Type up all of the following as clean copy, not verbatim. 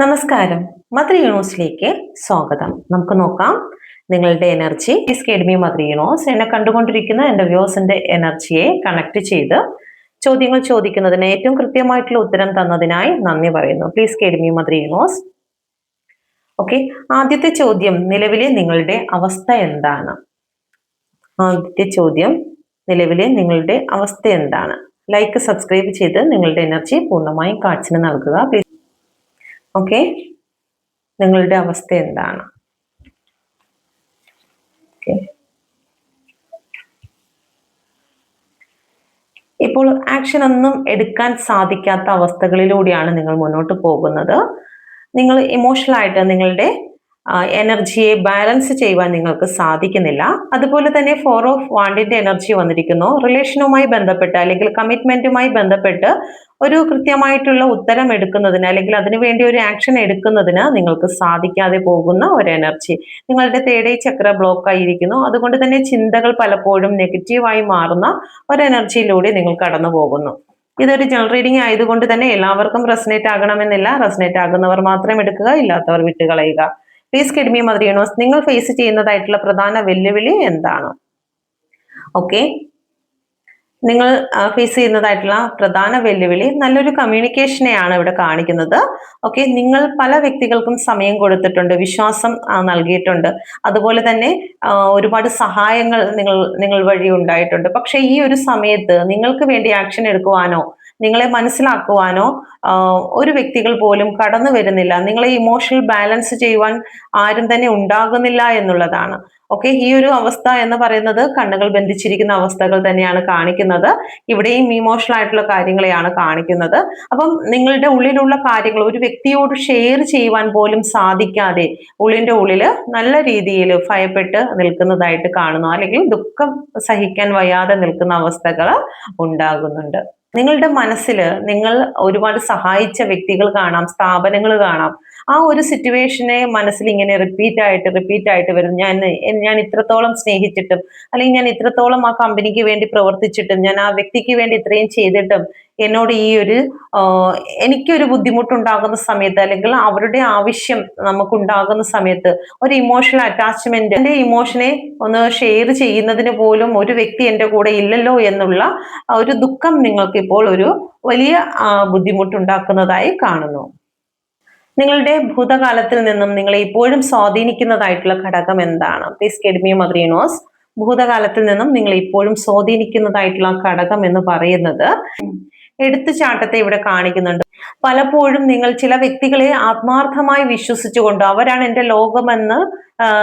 നമസ്കാരം. മദർ യൂണിവേഴ്സിലേക്ക് സ്വാഗതം. നമുക്ക് നോക്കാം നിങ്ങളുടെ energy. Please guide me mother universe. എന്നെ കണ്ടുകൊണ്ടിരിക്കുന്ന എൻ്റെ വ്യൂവേഴ്സിന്റെ എനർജിയെ കണക്ട് ചെയ്ത് ചോദ്യങ്ങൾ ചോദിക്കുന്നതിന് ഏറ്റവും കൃത്യമായിട്ടുള്ള ഉത്തരം തന്നതിനായി നന്ദി പറയുന്നു. Please guide me mother universe. Okay, ആദ്യത്തെ ചോദ്യം, നിലവിലെ നിങ്ങളുടെ അവസ്ഥ എന്താണ്? ആദ്യത്തെ ചോദ്യം, നിലവിലെ നിങ്ങളുടെ അവസ്ഥ എന്താണ്? ലൈക്ക്, സബ്സ്ക്രൈബ് ചെയ്ത് നിങ്ങളുടെ എനർജി പൂർണ്ണമായും കാഴ്ചന് നൽകുക. പ്ലീസ്. ഓക്കെ, നിങ്ങളുടെ അവസ്ഥ എന്താണ്? ഓക്കെ, ഇപ്പോൾ ആക്ഷൻ ഒന്നും എടുക്കാൻ സാധിക്കാത്ത അവസ്ഥകളിലൂടെയാണ് നിങ്ങൾ മുന്നോട്ട് പോകുന്നത്. നിങ്ങൾ ഇമോഷണൽ ആയിട്ട് നിങ്ങളുടെ എനർജിയെ ബാലൻസ് ചെയ്യുവാൻ നിങ്ങൾക്ക് സാധിക്കുന്നില്ല. അതുപോലെ തന്നെ 4 ഓഫ് വാണ്ടിന്റെ എനർജി വന്നിരിക്കുന്നു. റിലേഷനുമായി ബന്ധപ്പെട്ട് അല്ലെങ്കിൽ കമ്മിറ്റ്മെന്റുമായി ബന്ധപ്പെട്ട് ഒരു കൃത്യമായിട്ടുള്ള ഉത്തരം എടുക്കുന്നതിന് അല്ലെങ്കിൽ അതിനുവേണ്ടി ഒരു ആക്ഷൻ എടുക്കുന്നതിന് നിങ്ങൾക്ക് സാധിക്കാതെ പോകുന്ന ഒരു എനർജി. നിങ്ങളുടെ തേർഡ് ഐ ചക്ര ബ്ലോക്ക് ആയിരിക്കുന്നു. അതുകൊണ്ട് തന്നെ ചിന്തകൾ പലപ്പോഴും നെഗറ്റീവായി മാറുന്ന ഒരു എനർജിയിലൂടെ നിങ്ങൾ കടന്നു പോകുന്നു. ഇതൊരു ജനറൽ റീഡിംഗ് ആയതുകൊണ്ട് തന്നെ എല്ലാവർക്കും റെസനേറ്റ് ആകണമെന്നില്ല. റെസനേറ്റ് ആകുന്നവർ മാത്രം എടുക്കുക, ഇല്ലാത്തവർ വിട്ടുകളയുക. Please guide me mother universe. നിങ്ങൾ ഫേസ് ചെയ്യുന്നതായിട്ടുള്ള പ്രധാന വെല്ലുവിളി എന്താണ്? ഓക്കെ, നിങ്ങൾ ഫേസ് ചെയ്യുന്നതായിട്ടുള്ള പ്രധാന വെല്ലുവിളി നല്ലൊരു കമ്മ്യൂണിക്കേഷനെയാണ് ഇവിടെ കാണിക്കുന്നത്. ഓക്കെ, നിങ്ങൾ പല വ്യക്തികൾക്കും സമയം കൊടുത്തിട്ടുണ്ട്, വിശ്വാസം നൽകിയിട്ടുണ്ട്, അതുപോലെ തന്നെ ഒരുപാട് സഹായങ്ങൾ നിങ്ങൾ വഴി ഉണ്ടായിട്ടുണ്ട്. പക്ഷെ ഈ ഒരു സമയത്ത് നിങ്ങൾക്ക് വേണ്ടി ആക്ഷൻ എടുക്കുവാനോ നിങ്ങളെ മനസ്സിലാക്കുവാനോ ഒരു വ്യക്തികൾ പോലും കടന്നു വരുന്നില്ല. നിങ്ങളെ ഇമോഷണൽ ബാലൻസ് ചെയ്യുവാൻ ആരും തന്നെ ഉണ്ടാകുന്നില്ല എന്നുള്ളതാണ്. ഓക്കെ, ഈ ഒരു അവസ്ഥ എന്ന് പറയുന്നത് കണ്ണുകൾ ബന്ധിച്ചിരിക്കുന്ന അവസ്ഥകൾ തന്നെയാണ് കാണിക്കുന്നത്. ഇവിടെയും ഇമോഷണൽ ആയിട്ടുള്ള കാര്യങ്ങളെയാണ് കാണിക്കുന്നത്. അപ്പം നിങ്ങളുടെ ഉള്ളിലുള്ള കാര്യങ്ങൾ ഒരു വ്യക്തിയോട് ഷെയർ ചെയ്യുവാൻ പോലും സാധിക്കാതെ ഉള്ളിന്റെ ഉള്ളിൽ നല്ല രീതിയിൽ ഭയപ്പെട്ട് നിൽക്കുന്നതായിട്ട് കാണുന്നു, അല്ലെങ്കിൽ ദുഃഖം സഹിക്കാൻ വയ്യാതെ നിൽക്കുന്ന അവസ്ഥകൾ ഉണ്ടാകുന്നുണ്ട്. നിങ്ങളുടെ മനസ്സിൽ നിങ്ങൾ ഒരുപാട് സഹായിച്ച വ്യക്തികൾ കാണാം, സ്ഥാപനങ്ങൾ കാണാം. ആ ഒരു സിറ്റുവേഷനെ മനസ്സിൽ ഇങ്ങനെ റിപ്പീറ്റ് ആയിട്ട് വരും. ഞാൻ ഇത്രത്തോളം സ്നേഹിച്ചിട്ടും അല്ലെങ്കിൽ ഞാൻ ഇത്രത്തോളം ആ കമ്പനിക്ക് വേണ്ടി പ്രവർത്തിച്ചിട്ടും ഞാൻ ആ വ്യക്തിക്ക് വേണ്ടി ഇത്രയും ചെയ്തിട്ടും എന്നോട് ഈ ഒരു എനിക്കൊരു ബുദ്ധിമുട്ടുണ്ടാകുന്ന സമയത്ത് അല്ലെങ്കിൽ അവരുടെ ആവശ്യം നമുക്കുണ്ടാകുന്ന സമയത്ത് ഒരു ഇമോഷണൽ അറ്റാച്ച്മെന്റ്, എൻ്റെ ഇമോഷനെ ഒന്ന് ഷെയർ ചെയ്യുന്നതിന് പോലും ഒരു വ്യക്തി എൻ്റെ കൂടെ ഇല്ലല്ലോ എന്നുള്ള ഒരു ദുഃഖം നിങ്ങൾക്ക് ഇപ്പോൾ ഒരു വലിയ ബുദ്ധിമുട്ടുണ്ടാക്കുന്നതായി കാണുന്നു. നിങ്ങളുടെ ഭൂതകാലത്തിൽ നിന്നും നിങ്ങളെ ഇപ്പോഴും സ്വാധീനിക്കുന്നതായിട്ടുള്ള ഘടകം എന്താണ്? Please guide me mother universe. ഭൂതകാലത്തിൽ നിന്നും നിങ്ങളെ ഇപ്പോഴും സ്വാധീനിക്കുന്നതായിട്ടുള്ള ഘടകം എന്ന് പറയുന്നത് എടുത്തുചാട്ടത്തെ ഇവിടെ കാണിക്കുന്നുണ്ട്. പലപ്പോഴും നിങ്ങൾ ചില വ്യക്തികളെ ആത്മാർത്ഥമായി വിശ്വസിച്ചുകൊണ്ട് അവരാണ് എൻ്റെ ലോകമെന്ന്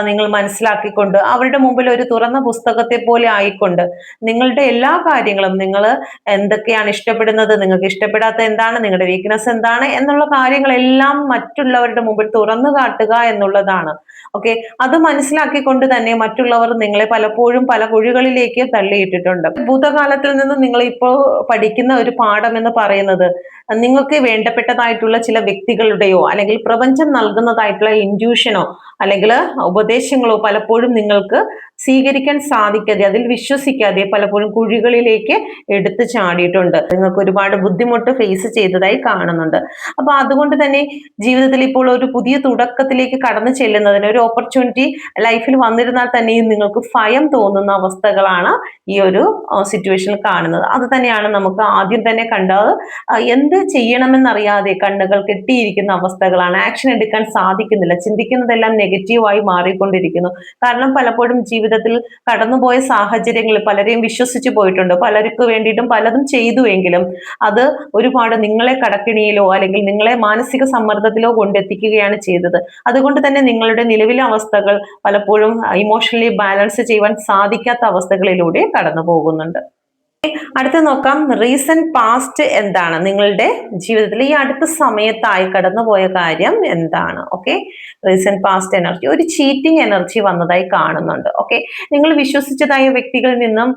നിങ്ങൾ മനസ്സിലാക്കിക്കൊണ്ട് അവരുടെ മുമ്പിൽ ഒരു തുറന്ന പുസ്തകത്തെ പോലെ ആയിക്കൊണ്ട് നിങ്ങളുടെ എല്ലാ കാര്യങ്ങളും, നിങ്ങൾ എന്തൊക്കെയാണ് ഇഷ്ടപ്പെടുന്നത്, നിങ്ങൾക്ക് ഇഷ്ടപ്പെടാത്ത എന്താണ്, നിങ്ങളുടെ വീക്ക്നെസ് എന്താണ് എന്നുള്ള കാര്യങ്ങളെല്ലാം മറ്റുള്ളവരുടെ മുമ്പിൽ തുറന്നു കാട്ടുക എന്നുള്ളതാണ്. ഓക്കെ, അത് മനസ്സിലാക്കിക്കൊണ്ട് തന്നെ മറ്റുള്ളവർ നിങ്ങളെ പലപ്പോഴും പല കുഴികളിലേക്ക് തള്ളിയിട്ടിട്ടുണ്ട്. ഭൂതകാലത്തിൽ നിന്ന് നിങ്ങൾ ഇപ്പോൾ പഠിക്കുന്ന ഒരു പാഠം എന്ന് പറയുന്നത് നിങ്ങൾക്ക് വേണ്ടപ്പെട്ടതായിട്ടുള്ള ചില വ്യക്തികളുടെയോ അല്ലെങ്കിൽ പ്രപഞ്ചം നൽകുന്നതായിട്ടുള്ള ഇൻഡ്യൂഷനോ അല്ലെങ്കിൽ ഉപദേശങ്ങളോ പലപ്പോഴും നിങ്ങൾക്ക് സ്വീകരിക്കാൻ സാധിക്കാതെ, അതിൽ വിശ്വസിക്കാതെ പലപ്പോഴും കുഴികളിലേക്ക് എടുത്തു ചാടിയിട്ടുണ്ട്. നിങ്ങൾക്ക് ഒരുപാട് ബുദ്ധിമുട്ട് ഫേസ് ചെയ്തതായി കാണുന്നുണ്ട്. അപ്പൊ അതുകൊണ്ട് തന്നെ ജീവിതത്തിൽ ഇപ്പോൾ ഒരു പുതിയ തുടക്കത്തിലേക്ക് കടന്നു ചെല്ലുന്നതിന് ഒരു ഓപ്പർച്യൂണിറ്റി ലൈഫിൽ വന്നിരുന്നാൽ തന്നെയും നിങ്ങൾക്ക് ഭയം തോന്നുന്ന അവസ്ഥകളാണ് ഈ ഒരു സിറ്റുവേഷനിൽ കാണുന്നത്. അത് തന്നെയാണ് നമുക്ക് ആദ്യം തന്നെ കണ്ടത്. എന്ത് ചെയ്യണമെന്നറിയാതെ കണ്ണുകൾ കെട്ടിയിരിക്കുന്ന അവസ്ഥകളാണ്. ആക്ഷൻ എടുക്കാൻ സാധിക്കുന്നില്ല. ചിന്തിക്കുന്നതെല്ലാം നെഗറ്റീവായി മാറിക്കൊണ്ടിരിക്കുന്നു. കാരണം പലപ്പോഴും ജീവിതത്തിൽ കടന്നുപോയ സാഹചര്യങ്ങളിൽ പലരെയും വിശ്വസിച്ചു പോയിട്ടുണ്ട്. പലർക്ക് വേണ്ടിയിട്ടും പലതും ചെയ്തുവെങ്കിലും അത് ഒരുപാട് നിങ്ങളെ കടക്കിണിയിലോ അല്ലെങ്കിൽ നിങ്ങളെ മാനസിക സമ്മർദ്ദത്തിലോ കൊണ്ടെത്തിക്കുകയാണ് ചെയ്തത്. അതുകൊണ്ട് തന്നെ നിങ്ങളുടെ നിലവിലെ അവസ്ഥകൾ പലപ്പോഴും ഇമോഷണലി ബാലൻസ് ചെയ്യുവാൻ സാധിക്കാത്ത അവസ്ഥകളിലൂടെ കടന്നു പോകുന്നുണ്ട്. അടുത്ത നോക്കാം, റീസെന്റ് പാസ്റ്റ് എന്താണ്? നിങ്ങളുടെ ജീവിതത്തിൽ ഈ അടുത്ത സമയത്തായി കടന്നുപോയ കാര്യം എന്താണ്? ഓക്കെ, റീസെന്റ് പാസ്റ്റ് എനർജി, ഒരു ചീറ്റിംഗ് എനർജി വന്നതായി കാണുന്നുണ്ട്. ഓക്കെ, നിങ്ങൾ വിശ്വസിച്ചതായ വ്യക്തികളിൽ നിന്നും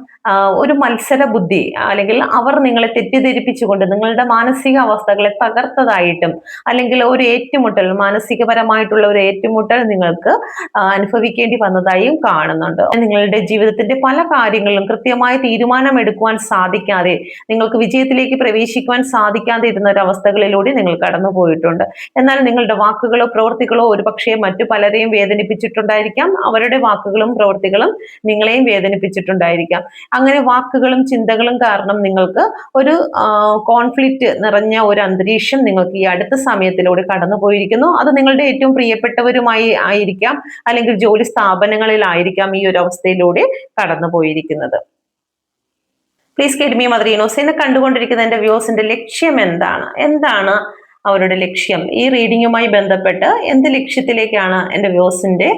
ഒരു മത്സര ബുദ്ധി അല്ലെങ്കിൽ അവർ നിങ്ങളെ തെറ്റിദ്ധരിപ്പിച്ചുകൊണ്ട് നിങ്ങളുടെ മാനസിക അവസ്ഥകളെ തകർത്തതായിട്ടും അല്ലെങ്കിൽ ഒരു ഏറ്റുമുട്ടൽ, മാനസികപരമായിട്ടുള്ള ഒരു ഏറ്റുമുട്ടൽ നിങ്ങൾക്ക് അനുഭവിക്കേണ്ടി വന്നതായും കാണുന്നുണ്ട്. നിങ്ങളുടെ ജീവിതത്തിന്റെ പല കാര്യങ്ങളിലും കൃത്യമായ തീരുമാനം എടുക്കുവാൻ പോകുവാൻ സാധിക്കാതെ, നിങ്ങൾക്ക് വിജയത്തിലേക്ക് പ്രവേശിക്കുവാൻ സാധിക്കാതെ ഇരുന്ന ഒരു അവസ്ഥകളിലൂടെ നിങ്ങൾ കടന്നു പോയിട്ടുണ്ട്. എന്നാൽ നിങ്ങളുടെ വാക്കുകളോ പ്രവൃത്തികളോ ഒരുപക്ഷെ മറ്റു പലരെയും വേദനിപ്പിച്ചിട്ടുണ്ടായിരിക്കാം. അവരുടെ വാക്കുകളും പ്രവൃത്തികളും നിങ്ങളെയും വേദനിപ്പിച്ചിട്ടുണ്ടായിരിക്കാം. അങ്ങനെ വാക്കുകളും ചിന്തകളും കാരണം നിങ്ങൾക്ക് ഒരു കോൺഫ്ലിക്റ്റ് നിറഞ്ഞ ഒരു അന്തരീക്ഷം നിങ്ങൾക്ക് ഈ അടുത്ത സമയത്തിലൂടെ കടന്നു പോയിരിക്കുന്നു. അത് നിങ്ങളുടെ ഏറ്റവും പ്രിയപ്പെട്ടവരുമായി ആയിരിക്കാം, അല്ലെങ്കിൽ ജോലി സ്ഥാപനങ്ങളിലായിരിക്കാം ഈ ഒരു അവസ്ഥയിലൂടെ കടന്നു പോയിരിക്കുന്നത്. Please get me mother universe. എന്നെ കണ്ടുകൊണ്ടിരിക്കുന്ന എന്റെ വ്യൂസിന്റെ ലക്ഷ്യം എന്താണ് അവരുടെ ലക്ഷ്യം? ഈ റീഡിങ്ങുമായി ബന്ധപ്പെട്ട് എന്ത് ലക്ഷ്യത്തിലേക്കാണ് എന്റെ വ്യൂസിന്റെ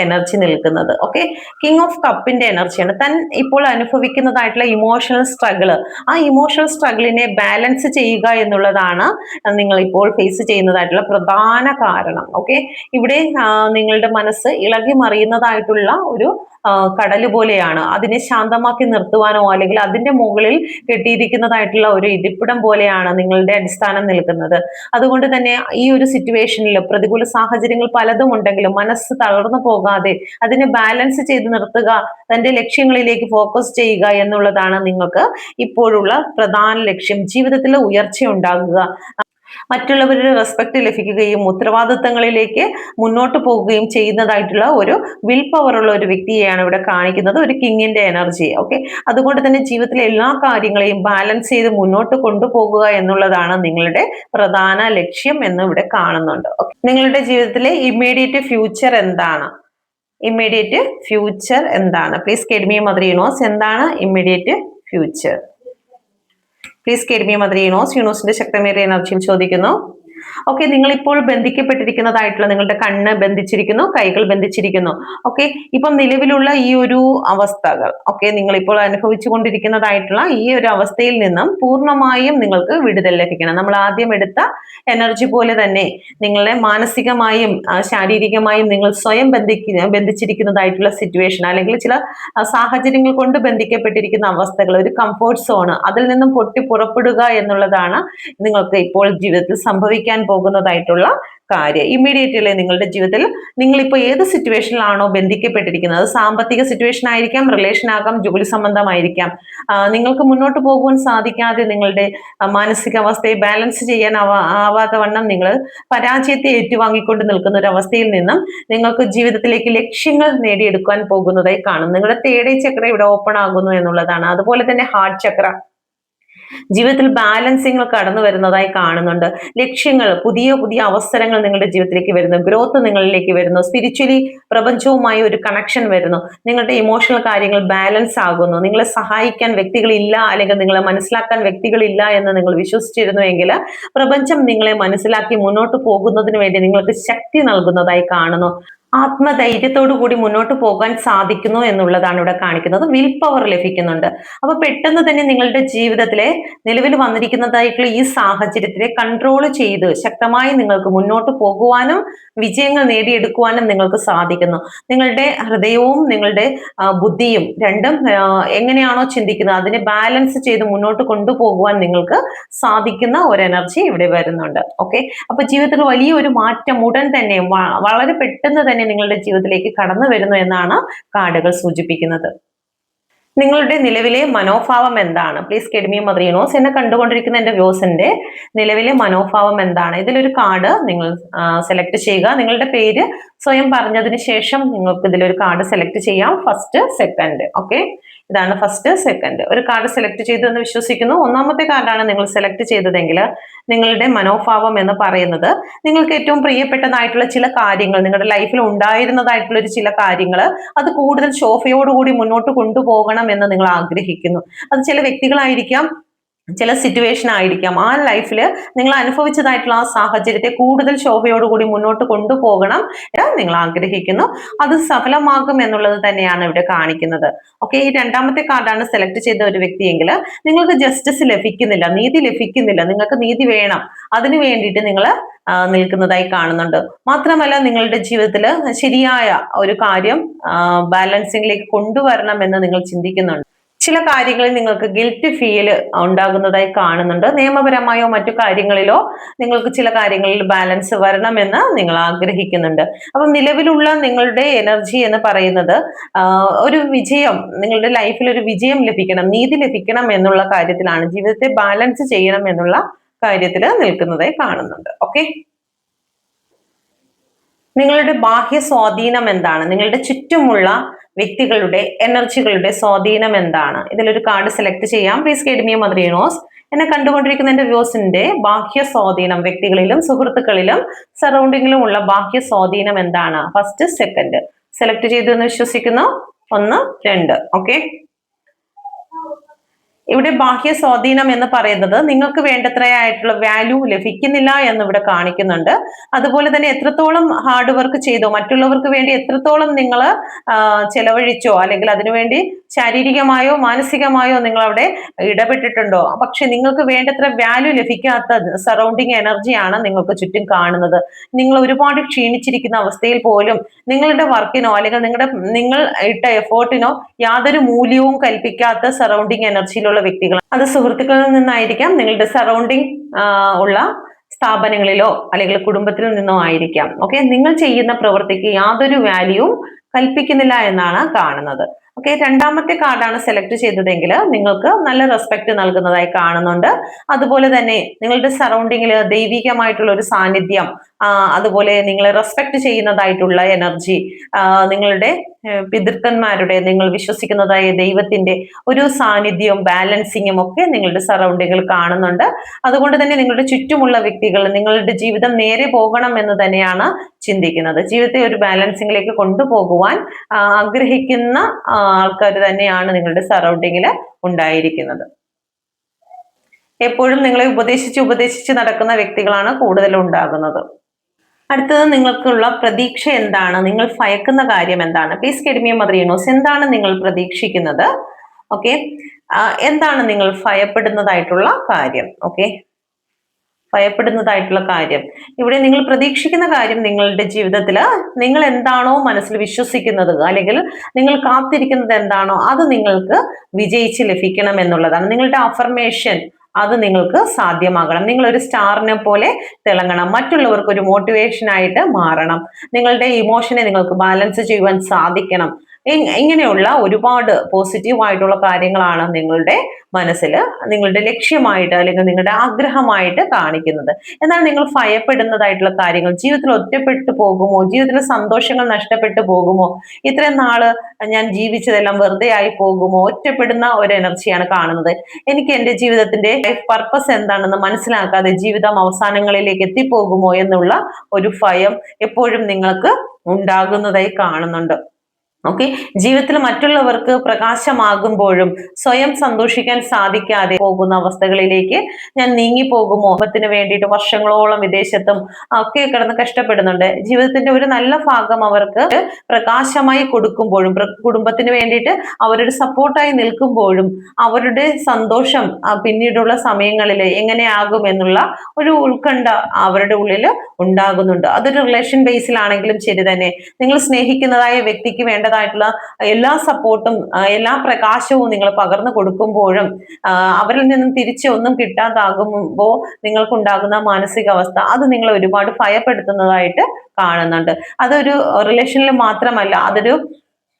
എനർജി നിൽക്കുന്നത്? ഓക്കെ, കിങ് ഓഫ് കപ്പിന്റെ എനർജിയാണ്. താൻ ഇപ്പോൾ അനുഭവിക്കുന്നതായിട്ടുള്ള ഇമോഷണൽ സ്ട്രഗിള്, ആ ഇമോഷണൽ സ്ട്രഗിളിനെ ബാലൻസ് ചെയ്യുക എന്നുള്ളതാണ് നിങ്ങൾ ഇപ്പോൾ ഫേസ് ചെയ്യുന്നതായിട്ടുള്ള പ്രധാന കാരണം. ഓക്കെ, ഇവിടെ നിങ്ങളുടെ മനസ്സ് ഇളകി മറിയുന്നതായിട്ടുള്ള ഒരു കടല് പോലെയാണ്. അതിനെ ശാന്തമാക്കി നിർത്തുവാനോ അല്ലെങ്കിൽ അതിന്റെ മുകളിൽ കെട്ടിയിരിക്കുന്നതായിട്ടുള്ള ഒരു ഇരിപ്പിടം പോലെയാണ് നിങ്ങളുടെ അടിസ്ഥാനം നിൽക്കുന്നത്. അതുകൊണ്ട് തന്നെ ഈ ഒരു സിറ്റുവേഷനിൽ പ്രതികൂല സാഹചര്യങ്ങൾ പലതും ഉണ്ടെങ്കിലും മനസ്സ് തളർന്നു പോകാതെ അതിനെ ബാലൻസ് ചെയ്ത് നിർത്തുക, തന്റെ ലക്ഷ്യങ്ങളിലേക്ക് ഫോക്കസ് ചെയ്യുക എന്നുള്ളതാണ് നിങ്ങൾക്ക് ഇപ്പോഴുള്ള പ്രധാന ലക്ഷ്യം. ജീവിതത്തിൽ ഉയർച്ച ഉണ്ടാകുക, മറ്റുള്ളവരുടെ റെസ്പെക്ട് ലഭിക്കുകയും ഉത്തരവാദിത്തങ്ങളിലേക്ക് മുന്നോട്ട് പോകുകയും ചെയ്യുന്നതായിട്ടുള്ള ഒരു വിൽ പവർ ഉള്ള ഒരു വ്യക്തിയെയാണ് ഇവിടെ കാണിക്കുന്നത്, ഒരു കിങ്ങിന്റെ എനർജി. ഓക്കെ, അതുകൊണ്ട് തന്നെ ജീവിതത്തിലെ എല്ലാ കാര്യങ്ങളെയും ബാലൻസ് ചെയ്ത് മുന്നോട്ട് കൊണ്ടുപോകുക എന്നുള്ളതാണ് നിങ്ങളുടെ പ്രധാന ലക്ഷ്യം എന്ന് ഇവിടെ കാണുന്നുണ്ട്. നിങ്ങളുടെ ജീവിതത്തിലെ ഇമ്മീഡിയറ്റ് ഫ്യൂച്ചർ എന്താണ്? ഇമ്മീഡിയറ്റ് ഫ്യൂച്ചർ എന്താണ്? Please get me mother universe. എന്താണ് immediate future? Please get me mother universe. യൂണിവേഴ്സിന്റെ ശക്തമേറിയ എനർജിയിൽ ചോദിക്കുന്നു. ഓക്കെ, നിങ്ങൾ ഇപ്പോൾ ബന്ധിക്കപ്പെട്ടിരിക്കുന്നതായിട്ടുള്ള നിങ്ങളുടെ കണ്ണ് ബന്ധിച്ചിരിക്കുന്നു, കൈകൾ ബന്ധിച്ചിരിക്കുന്നു. ഓക്കെ, ഇപ്പം നിലവിലുള്ള ഈ ഒരു അവസ്ഥകൾ, ഓക്കെ, നിങ്ങൾ ഇപ്പോൾ അനുഭവിച്ചു കൊണ്ടിരിക്കുന്നതായിട്ടുള്ള ഈ ഒരു അവസ്ഥയിൽ നിന്നും പൂർണ്ണമായും നിങ്ങൾക്ക് വിടുതൽ ലഭിക്കണം. നമ്മൾ ആദ്യം എടുത്ത എനർജി പോലെ തന്നെ നിങ്ങളെ മാനസികമായും ശാരീരികമായും നിങ്ങൾ സ്വയം ബന്ധിച്ചിരിക്കുന്നതായിട്ടുള്ള സിറ്റുവേഷൻ, അല്ലെങ്കിൽ ചില സാഹചര്യങ്ങൾ കൊണ്ട് ബന്ധിക്കപ്പെട്ടിരിക്കുന്ന അവസ്ഥകൾ, ഒരു കംഫോർട്ട് സോൺ, അതിൽ നിന്നും പൊട്ടി പുറപ്പെടുക എന്നുള്ളതാണ് നിങ്ങൾക്ക് ഇപ്പോൾ ജീവിതത്തിൽ സംഭവിക്കാൻ പോകുന്നതായിട്ടുള്ള കാര്യം. ഇമ്മീഡിയറ്റ്ലി നിങ്ങളുടെ ജീവിതത്തിൽ നിങ്ങളിപ്പോൾ ഏത് സിറ്റുവേഷനിലാണോ ബന്ധിക്കപ്പെട്ടിരിക്കുന്നത്, സാമ്പത്തിക സിറ്റുവേഷൻ ആയിരിക്കാം, റിലേഷൻ ആകാം, ജോലി സംബന്ധമായിരിക്കാം, നിങ്ങൾക്ക് മുന്നോട്ട് പോകുവാൻ സാധിക്കാതെ നിങ്ങളുടെ മാനസികാവസ്ഥയെ ബാലൻസ് ചെയ്യാൻ ആവാതെ വണ്ണം നിങ്ങൾ പരാജയത്തെ ഏറ്റുവാങ്ങിക്കൊണ്ട് നിൽക്കുന്ന ഒരു അവസ്ഥയിൽ നിന്നും നിങ്ങൾക്ക് ജീവിതത്തിലേക്ക് ലക്ഷ്യങ്ങൾ നേടിയെടുക്കാൻ പോകുന്നതായി കാണും. നിങ്ങളുടെ തേർഡ് ചക്ര ഇവിടെ ഓപ്പൺ ആകുന്നു എന്നുള്ളതാണ്. അതുപോലെ തന്നെ ഹാർട്ട് ചക്ര, ജീവിതത്തിൽ ബാലൻസിങ് കടന്നു വരുന്നതായി കാണുന്നുണ്ട്. ലക്ഷ്യങ്ങൾ, പുതിയ പുതിയ അവസരങ്ങൾ നിങ്ങളുടെ ജീവിതത്തിലേക്ക് വരുന്നു, ഗ്രോത്ത് നിങ്ങളിലേക്ക് വരുന്നു, സ്പിരിച്വലി പ്രപഞ്ചവുമായി ഒരു കണക്ഷൻ വരുന്നു, നിങ്ങളുടെ ഇമോഷണൽ കാര്യങ്ങൾ ബാലൻസ് ആകുന്നു, നിങ്ങളെ സഹായിക്കാൻ വ്യക്തികളില്ല അല്ലെങ്കിൽ നിങ്ങളെ മനസ്സിലാക്കാൻ വ്യക്തികളില്ല എന്ന് നിങ്ങൾ വിശ്വസിച്ചിരുന്നുവെങ്കിൽ പ്രപഞ്ചം നിങ്ങളെ മനസ്സിലാക്കി മുന്നോട്ട് പോകുന്നതിന് വേണ്ടി നിങ്ങൾക്ക് ശക്തി നൽകുന്നതായി കാണുന്നു. ആത്മധൈര്യത്തോടു കൂടി മുന്നോട്ട് പോകാൻ സാധിക്കുന്നു എന്നുള്ളതാണ് ഇവിടെ കാണിക്കുന്നത്. വിൽ പവർ ലഭിക്കുന്നുണ്ട്. അപ്പൊ പെട്ടെന്ന് തന്നെ നിങ്ങളുടെ ജീവിതത്തിലെ നിലവിൽ വന്നിരിക്കുന്നതായിട്ടുള്ള ഈ സാഹചര്യത്തിനെ കൺട്രോൾ ചെയ്ത് ശക്തമായി നിങ്ങൾക്ക് മുന്നോട്ട് പോകുവാനും വിജയങ്ങൾ നേടിയെടുക്കുവാനും നിങ്ങൾക്ക് സാധിക്കുന്നു. നിങ്ങളുടെ ഹൃദയവും നിങ്ങളുടെ ബുദ്ധിയും രണ്ടും എങ്ങനെയാണോ ചിന്തിക്കുന്നത് അതിനെ ബാലൻസ് ചെയ്ത് മുന്നോട്ട് കൊണ്ടുപോകുവാൻ നിങ്ങൾക്ക് സാധിക്കുന്ന ഒരു എനർജി ഇവിടെ വരുന്നുണ്ട്. ഓക്കെ, അപ്പൊ ജീവിതത്തിൽ വലിയൊരു മാറ്റം ഉടൻ തന്നെ വളരെ പെട്ടെന്ന് തന്നെ നിങ്ങളുടെ ജീവിതത്തിലേക്ക് കടന്നു വരുന്നു എന്നാണ് കാർഡുകൾ സൂചിപ്പിക്കുന്നത്. നിങ്ങളുടെ നിലവിലെ മനോഭാവം എന്താണ്? Please get me mother universe. എന്നെ കണ്ടുകൊണ്ടിരിക്കുന്ന എന്റെ വ്യൂസിന്റെ നിലവിലെ മനോഭാവം എന്താണ്? ഇതിലൊരു കാർഡ് നിങ്ങൾ സെലക്ട് ചെയ്യുക. നിങ്ങളുടെ പേര് സ്വയം പറഞ്ഞതിന് ശേഷം നിങ്ങൾക്ക് ഇതിലൊരു കാർഡ് സെലക്ട് ചെയ്യാം. First, second. ഓക്കെ, ഇതാണ് ഫസ്റ്റ്, സെക്കൻഡ്. ഒരു കാർഡ് സെലക്ട് ചെയ്തു എന്ന് വിശ്വസിക്കുന്നു. ഒന്നാമത്തെ കാർഡാണ് നിങ്ങൾ സെലക്ട് ചെയ്തതെങ്കിൽ നിങ്ങളുടെ മനോഭാവം എന്ന് പറയുന്നത് നിങ്ങൾക്ക് ഏറ്റവും പ്രിയപ്പെട്ടതായിട്ടുള്ള ചില കാര്യങ്ങൾ, നിങ്ങളുടെ ലൈഫിൽ ഉണ്ടായിരുന്നതായിട്ടുള്ള ഒരു ചില കാര്യങ്ങൾ, അത് കൂടുതൽ ശോഭയോടുകൂടി മുന്നോട്ട് കൊണ്ടുപോകണം എന്ന് നിങ്ങൾ ആഗ്രഹിക്കുന്നു. അത് ചില വ്യക്തികളായിരിക്കാം, ചില സിറ്റുവേഷൻ ആയിരിക്കാം. ആ ലൈഫിൽ നിങ്ങൾ അനുഭവിച്ചതായിട്ടുള്ള ആ സാഹചര്യത്തെ കൂടുതൽ ശോഭയോടുകൂടി മുന്നോട്ട് കൊണ്ടുപോകണം നിങ്ങൾ ആഗ്രഹിക്കുന്നു. അത് സഫലമാകും എന്നുള്ളത് തന്നെയാണ് ഇവിടെ കാണിക്കുന്നത്. ഓക്കെ, ഈ രണ്ടാമത്തെ കാർഡാണ് സെലക്ട് ചെയ്ത ഒരു വ്യക്തിയെങ്കിൽ നിങ്ങൾക്ക് ജസ്റ്റിസ് ലഭിക്കുന്നില്ല, നീതി ലഭിക്കുന്നില്ല, നിങ്ങൾക്ക് നീതി വേണം, അതിനു വേണ്ടിയിട്ട് നിങ്ങൾ നിൽക്കുന്നതായി കാണുന്നുണ്ട്. മാത്രമല്ല നിങ്ങളുടെ ജീവിതത്തിൽ ശരിയായ ഒരു കാര്യം ബാലൻസിംഗിലേക്ക് കൊണ്ടുവരണം എന്ന് നിങ്ങൾ ചിന്തിക്കുന്നുണ്ട്. ചില കാര്യങ്ങളിൽ നിങ്ങൾക്ക് ഗിൽറ്റ് ഫീൽ ഉണ്ടാകുന്നതായി കാണുന്നുണ്ട്. നിയമപരമായോ മറ്റു കാര്യങ്ങളിലോ നിങ്ങൾക്ക് ചില കാര്യങ്ങളിൽ ബാലൻസ് വരണമെന്ന് നിങ്ങൾ ആഗ്രഹിക്കുന്നുണ്ട്. അപ്പം നിലവിലുള്ള നിങ്ങളുടെ എനർജി എന്ന് പറയുന്നത് ഒരു വിജയം, നിങ്ങളുടെ ലൈഫിൽ ഒരു വിജയം ലഭിക്കണം, നീതി ലഭിക്കണം എന്നുള്ള കാര്യത്തിലാണ്, ജീവിതത്തെ ബാലൻസ് ചെയ്യണം എന്നുള്ള കാര്യത്തിൽ നിൽക്കുന്നതായി കാണുന്നുണ്ട്. ഓക്കെ, നിങ്ങളുടെ ബാഹ്യ സ്വാധീനം എന്താണ്? നിങ്ങളുടെ ചുറ്റുമുള്ള വ്യക്തികളുടെ എനർജികളുടെ സ്വാധീനം എന്താണ്? ഇതിലൊരു കാർഡ് സെലക്ട് ചെയ്യാം. Please guide me mother universe. എന്നെ കണ്ടുകൊണ്ടിരിക്കുന്ന എന്റെ വ്യൂസിന്റെ ബാഹ്യ സ്വാധീനം, വ്യക്തികളിലും സുഹൃത്തുക്കളിലും സറൗണ്ടിങ്ങിലും ഉള്ള ബാഹ്യ സ്വാധീനം എന്താണ്? ഫസ്റ്റ്, സെക്കൻഡ് സെലക്ട് ചെയ്തു എന്ന് വിശ്വസിക്കുന്നു. 1, 2. ഓക്കെ, ഇവിടെ ബാഹ്യ സ്വാധീനം എന്ന് പറയുന്നത് നിങ്ങൾക്ക് വേണ്ടത്രയായിട്ടുള്ള വാല്യൂ ലഭിക്കുന്നില്ല എന്ന് ഇവിടെ കാണിക്കുന്നുണ്ട്. അതുപോലെ തന്നെ എത്രത്തോളം ഹാർഡ് വർക്ക് ചെയ്തോ, മറ്റുള്ളവർക്ക് വേണ്ടി എത്രത്തോളം നിങ്ങൾ ചെലവഴിച്ചോ, അല്ലെങ്കിൽ അതിനുവേണ്ടി ശാരീരികമായോ മാനസികമായോ നിങ്ങൾ അവിടെ ഇടപെട്ടിട്ടുണ്ടോ, പക്ഷെ നിങ്ങൾക്ക് വേണ്ടത്ര വാല്യൂ ലഭിക്കാത്ത സറൗണ്ടിങ് എനർജിയാണ് നിങ്ങൾക്ക് ചുറ്റും കാണുന്നത്. നിങ്ങൾ ഒരുപാട് ക്ഷീണിച്ചിരിക്കുന്ന അവസ്ഥയിൽ പോലും നിങ്ങളുടെ വർക്കിനോ അല്ലെങ്കിൽ നിങ്ങൾ ഇട്ട എഫേർട്ടിനോ യാതൊരു മൂല്യവും കൽപ്പിക്കാത്ത സറൗണ്ടിങ് എനർജിയിലുള്ള വ്യക്തികൾ, അത് സുഹൃത്തുക്കളിൽ നിന്നായിരിക്കാം, നിങ്ങളുടെ സറൗണ്ടിങ് ഉള്ള സ്ഥാപനങ്ങളിലോ അല്ലെങ്കിൽ കുടുംബത്തിൽ നിന്നോ ആയിരിക്കാം. ഓക്കെ, നിങ്ങൾ ചെയ്യുന്ന പ്രവൃത്തിക്ക് യാതൊരു വാല്യൂവും കൽപ്പിക്കുന്നില്ല എന്നാണ് കാണുന്നത്. ഓക്കെ, രണ്ടാമത്തെ കാർഡാണ് സെലക്ട് ചെയ്തതെങ്കിൽ നിങ്ങൾക്ക് നല്ല റെസ്പെക്ട് നൽകുന്നതായി കാണുന്നുണ്ട്. അതുപോലെ തന്നെ നിങ്ങളുടെ സറൗണ്ടിങ്ങിൽ ദൈവികമായിട്ടുള്ള ഒരു സാന്നിധ്യം, അതുപോലെ നിങ്ങളെ റെസ്പെക്ട് ചെയ്യുന്നതായിട്ടുള്ള എനർജി, നിങ്ങളുടെ പിതൃക്കന്മാരുടെ, നിങ്ങൾ വിശ്വസിക്കുന്നതായ ദൈവത്തിന്റെ ഒരു സാന്നിധ്യവും ബാലൻസിങ്ങും ഒക്കെ നിങ്ങളുടെ സറൗണ്ടിങ്ങിൽ കാണുന്നുണ്ട്. അതുകൊണ്ട് തന്നെ നിങ്ങളുടെ ചുറ്റുമുള്ള വ്യക്തികൾ നിങ്ങളുടെ ജീവിതം നേരെ പോകണം എന്ന് തന്നെയാണ് ചിന്തിക്കുന്നത്. ജീവിതത്തെ ഒരു ബാലൻസിങ്ങിലേക്ക് കൊണ്ടുപോകുവാൻ ആഗ്രഹിക്കുന്ന ആൾക്കാർ തന്നെയാണ് നിങ്ങളുടെ സറൗണ്ടിങ്ങിൽ ഉണ്ടായിരിക്കുന്നത്. എപ്പോഴും നിങ്ങളെ ഉപദേശിച്ച് നടക്കുന്ന വ്യക്തികളാണ് കൂടുതൽ ഉണ്ടാകുന്നത്. അടുത്തത്, നിങ്ങൾക്കുള്ള പ്രതീക്ഷ എന്താണ്? നിങ്ങൾ ഭയക്കുന്ന കാര്യം എന്താണ്? Please guide me mother universe. എന്താണ് നിങ്ങൾ പ്രതീക്ഷിക്കുന്നത്? ഓക്കെ, എന്താണ് നിങ്ങൾ ഭയപ്പെടുന്നതായിട്ടുള്ള കാര്യം? ഓക്കെ, ഭയപ്പെടുന്നതായിട്ടുള്ള കാര്യം, ഇവിടെ നിങ്ങൾ പ്രതീക്ഷിക്കുന്ന കാര്യം, നിങ്ങളുടെ ജീവിതത്തിൽ നിങ്ങൾ എന്താണോ മനസ്സിൽ വിശ്വസിക്കുന്നത് അല്ലെങ്കിൽ നിങ്ങൾ കാത്തിരിക്കുന്നത് എന്താണോ അത് നിങ്ങൾക്ക് വിജയിച്ച് ലഭിക്കണം എന്നുള്ളതാണ്. നിങ്ങളുടെ അഫർമേഷൻ അത് നിങ്ങൾക്ക് സാധ്യമാകണം. നിങ്ങൾ ഒരു സ്റ്റാറിനെ പോലെ തിളങ്ങണം, മറ്റുള്ളവർക്ക് ഒരു മോട്ടിവേഷൻ ആയിട്ട് മാറണം, നിങ്ങളുടെ ഇമോഷനെ നിങ്ങൾക്ക് ബാലൻസ് ചെയ്യുവാൻ സാധിക്കണം. ഇങ്ങനെയുള്ള ഒരുപാട് പോസിറ്റീവ് ആയിട്ടുള്ള കാര്യങ്ങളാണ് നിങ്ങളുടെ മനസ്സിൽ നിങ്ങളുടെ ലക്ഷ്യമായിട്ട് അല്ലെങ്കിൽ നിങ്ങളുടെ ആഗ്രഹമായിട്ട് കാണിക്കുന്നത്. എന്നാൽ നിങ്ങൾ ഭയപ്പെടുന്നതായിട്ടുള്ള കാര്യങ്ങൾ, ജീവിതത്തിൽ ഒറ്റപ്പെട്ടു പോകുമോ, ജീവിതത്തിലെ സന്തോഷങ്ങൾ നഷ്ടപ്പെട്ടു പോകുമോ, ഇത്രയും നാള് ഞാൻ ജീവിച്ചതെല്ലാം വെറുതെ ആയി പോകുമോ, ഒറ്റപ്പെടുന്ന ഒരു എനർജിയാണ് കാണുന്നത്. എനിക്ക് എൻ്റെ ജീവിതത്തിന്റെ ലൈഫ് പർപ്പസ് എന്താണെന്ന് മനസ്സിലാക്കാതെ ജീവിതം അവസാനങ്ങളിലേക്ക് എത്തിപ്പോകുമോ എന്നുള്ള ഒരു ഭയം എപ്പോഴും നിങ്ങൾക്ക് ഉണ്ടാകുന്നതായി കാണുന്നുണ്ട്. ഓക്കെ, ജീവിതത്തിൽ മറ്റുള്ളവർക്ക് പ്രകാശമാകുമ്പോഴും സ്വയം സന്തോഷിക്കാൻ സാധിക്കാതെ പോകുന്ന അവസ്ഥകളിലേക്ക് ഞാൻ നീങ്ങിപ്പോകുമോ, കുടുംബത്തിന് വേണ്ടിയിട്ട് വർഷങ്ങളോളം വിദേശത്തും ഒക്കെ കിടന്ന് കഷ്ടപ്പെടുന്നുണ്ട്. ജീവിതത്തിന്റെ ഒരു നല്ല ഭാഗം അവർക്ക് പ്രകാശമായി കൊടുക്കുമ്പോഴും കുടുംബത്തിന് വേണ്ടിയിട്ട് അവരുടെ സപ്പോർട്ടായി നിൽക്കുമ്പോഴും അവരുടെ സന്തോഷം പിന്നീടുള്ള സമയങ്ങളിൽ എങ്ങനെയാകും എന്നുള്ള ഒരു ഉത്കണ്ഠ അവരുടെ ഉള്ളിൽ ഉണ്ടാകുന്നുണ്ട്. അതൊരു റിലേഷൻ ബേസിലാണെങ്കിലും ശരി തന്നെ, നിങ്ങൾ സ്നേഹിക്കുന്നതായ വ്യക്തിക്ക് വേണ്ടതായിട്ടുള്ള എല്ലാ സപ്പോർട്ടും എല്ലാ പ്രകാശവും നിങ്ങൾ പകർന്നു കൊടുക്കുമ്പോഴും അവരിൽ നിന്നും തിരിച്ച് ഒന്നും കിട്ടാതാകുമ്പോൾ നിങ്ങൾക്കുണ്ടാകുന്ന മാനസികാവസ്ഥ അത് നിങ്ങളെ ഒരുപാട് ഭയപ്പെടുത്തുന്നതായിട്ട് കാണുന്നുണ്ട്. അതൊരു റിലേഷനിൽ മാത്രമല്ല, അതൊരു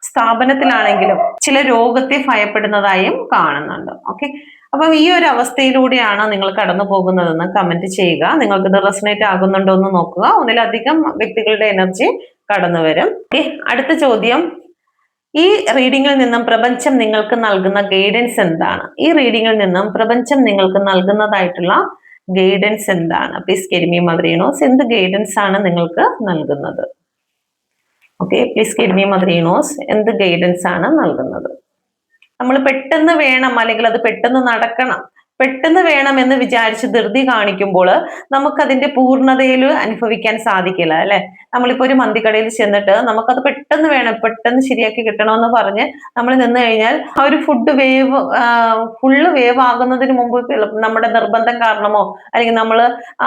സ്ഥാപനത്തിലാണെങ്കിലും ചില രോഗത്തെ ഭയപ്പെടുന്നതായും കാണുന്നുണ്ട്. ഓക്കെ, അപ്പം ഈ ഒരു അവസ്ഥയിലൂടെയാണ് നിങ്ങൾ കടന്നു പോകുന്നതെന്ന് കമന്റ് ചെയ്യുക. നിങ്ങൾക്ക് ഇത് റെസണേറ്റ് ആകുന്നുണ്ടോ എന്ന് നോക്കുക. ഒന്നിലധികം വ്യക്തികളുടെ എനർജി കടന്നു വരും. ഓക്കെ, അടുത്ത ചോദ്യം, ഈ റീഡിങ്ങിൽ നിന്നും പ്രപഞ്ചം നിങ്ങൾക്ക് നൽകുന്ന ഗൈഡൻസ് എന്താണ്? ഈ റീഡിങ്ങിൽ നിന്നും പ്രപഞ്ചം നിങ്ങൾക്ക് നൽകുന്നതായിട്ടുള്ള ഗൈഡൻസ് എന്താണ്? Please guide me mother universe. എന്ത് ഗൈഡൻസ് ആണ് നിങ്ങൾക്ക് നൽകുന്നത്? Okay, please guide me mother universe. എന്ത് ഗൈഡൻസ് ആണ് നൽകുന്നത്? നമ്മൾ പെട്ടെന്ന് വേണം അല്ലെങ്കിൽ അത് പെട്ടെന്ന് നടക്കണം, പെട്ടെന്ന് വേണമെന്ന് വിചാരിച്ച് ധൃതി കാണിക്കുമ്പോൾ നമുക്കതിന്റെ പൂർണ്ണതയിൽ അനുഭവിക്കാൻ സാധിക്കില്ല അല്ലെ. നമ്മളിപ്പോ ഒരു മന്തിക്കടയിൽ ചെന്നിട്ട് നമുക്കത് പെട്ടെന്ന് വേണം, പെട്ടെന്ന് ശരിയാക്കി കിട്ടണമെന്ന് പറഞ്ഞ് നമ്മൾ നിന്ന് കഴിഞ്ഞാൽ ആ ഒരു ഫുഡ് വേവ് ഫുള്ള് വേവ് ആകുന്നതിന് മുമ്പ് നമ്മുടെ നിർബന്ധം കാരണമോ അല്ലെങ്കിൽ നമ്മൾ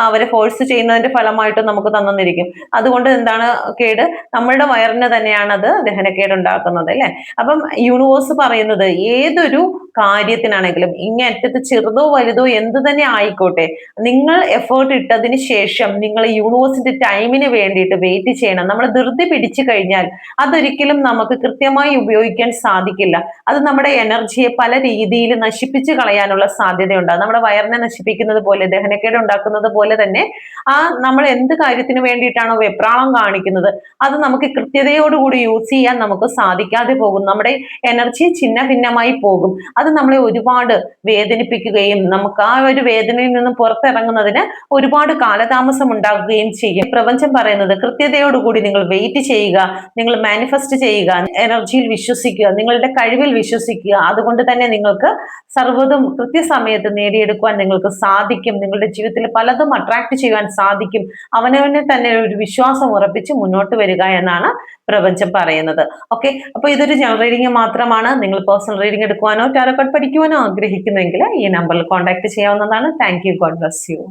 അവരെ ഫോഴ്സ് ചെയ്യുന്നതിന്റെ ഫലമായിട്ടോ നമുക്ക് തന്നിരിക്കും. അതുകൊണ്ട് എന്താണ് കേട്? നമ്മളുടെ വയറിന് തന്നെയാണ് അത് ദഹനക്കേട് ഉണ്ടാക്കുന്നത് അല്ലെ. അപ്പം യൂണിവേഴ്സ് പറയുന്നത് ഏതൊരു കാര്യത്തിനാണെങ്കിലും ഇങ്ങേയറ്റത്ത് ചെറുതോ വലുതോ എന്ത് തന്നെ ആയിക്കോട്ടെ, നിങ്ങൾ എഫേർട്ട് ഇട്ടതിന് ശേഷം നിങ്ങൾ യൂണിവേഴ്സിന്റെ ടൈമിന് വേണ്ടിയിട്ട് വെയിറ്റ് ചെയ്യണം. നമ്മൾ ധൃതി പിടിച്ചു കഴിഞ്ഞാൽ അതൊരിക്കലും നമുക്ക് കൃത്യമായി ഉപയോഗിക്കാൻ സാധിക്കില്ല. അത് നമ്മുടെ എനർജിയെ പല രീതിയിൽ നശിപ്പിച്ചു കളയാനുള്ള സാധ്യതയുണ്ട്. നമ്മുടെ വയറിനെ നശിപ്പിക്കുന്നത് പോലെ, ദഹനക്കേട് ഉണ്ടാക്കുന്നത് പോലെ തന്നെ നമ്മൾ എന്ത് കാര്യത്തിന് വേണ്ടിയിട്ടാണോ വെപ്രാളം കാണിക്കുന്നത് അത് നമുക്ക് കൃത്യതയോടുകൂടി യൂസ് ചെയ്യാൻ നമുക്ക് സാധിക്കാതെ പോകും. നമ്മുടെ എനർജി ഛിന്ന ഭിന്നമായി പോകും. അത് നമ്മളെ ഒരുപാട് വേദനിപ്പിക്കുകയും നമുക്ക് ആ ഒരു വേദനയിൽ നിന്നും പുറത്തിറങ്ങുന്നതിന് ഒരുപാട് കാലതാമസം ഉണ്ടാകുകയും ചെയ്യും. പ്രപഞ്ചം പറയുന്നത് കൃത്യതയോടുകൂടി നിങ്ങൾ വെയിറ്റ് ചെയ്യുക, നിങ്ങൾ മാനിഫെസ്റ്റ് ചെയ്യുക, എനർജിയിൽ വിശ്വസിക്കുക, നിങ്ങളുടെ കഴിവിൽ വിശ്വസിക്കുക. അതുകൊണ്ട് തന്നെ നിങ്ങൾക്ക് സർവ്വതും കൃത്യസമയത്ത് നേടിയെടുക്കുവാൻ നിങ്ങൾക്ക് സാധിക്കും. നിങ്ങളുടെ ജീവിതത്തിൽ പലതും അട്രാക്ട് ചെയ്യാൻ സാധിക്കും. അവനവനെ തന്നെ ഒരു വിശ്വാസം ഉറപ്പിച്ച് മുന്നോട്ട് വരിക എന്നാണ് പ്രപഞ്ചം പറയുന്നത്. ഓക്കെ, അപ്പൊ ഇതൊരു ജനറൽ റീഡിംഗ് മാത്രമാണ്. നിങ്ങൾ പേഴ്സണൽ റീഡിംഗ് എടുക്കുവാനോ ടാരോ കാർഡ് പഠിക്കുവാനോ ആഗ്രഹിക്കുന്നെങ്കിൽ ഈ നമ്പറിൽ കോൺടാക്ട് ചെയ്യാവുന്നതാണ്. Thank you. God bless you.